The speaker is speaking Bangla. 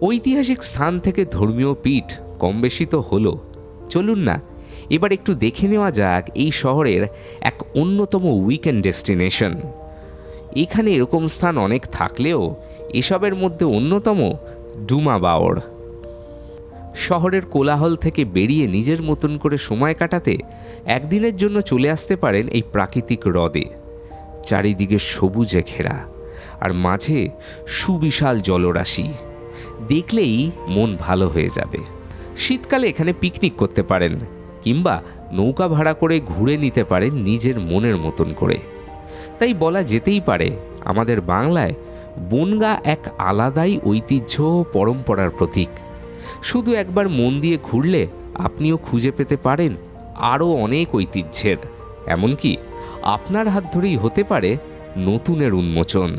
ঐতিহাসিক স্থান থেকে ধর্মীয় পীঠ কম বেশি তো হলো, চলুন না এবার একটু দেখে নেওয়া যাক এই শহরের এক অন্যতম উইকেন্ড ডেস্টিনেশন। এখানে এরকম স্থান অনেক থাকলেও এসবের মধ্যে অন্যতম ডুমা বাওর। শহরের কোলাহল থেকে বেরিয়ে নিজের মতন করে সময় কাটাতে একদিনের জন্য চলে আসতে পারেন এই প্রাকৃতিক হ্রদে। চারিদিকে সবুজে ঘেরা, আর মাঝে সুবিশাল জলরাশি, দেখলেই মন ভালো হয়ে যাবে। শীতকালে এখানে পিকনিক করতে পারেন, কিংবা নৌকা ভাড়া করে ঘুরে নিতে পারেন নিজের মনের মতন করে। তাই বলা যেতেই পারে আমাদের বাংলায় বনগাঁ এক আলাদাই ঐতিহ্য ও পরম্পরার প্রতীক। শুধু একবার মন দিয়ে ঘুরলে আপনিও খুঁজে পেতে পারেন আরও অনেক ঐতিহ্যের, এমনকি আপনার হাত ধরেই হতে পারে নতুনের উন্মোচন।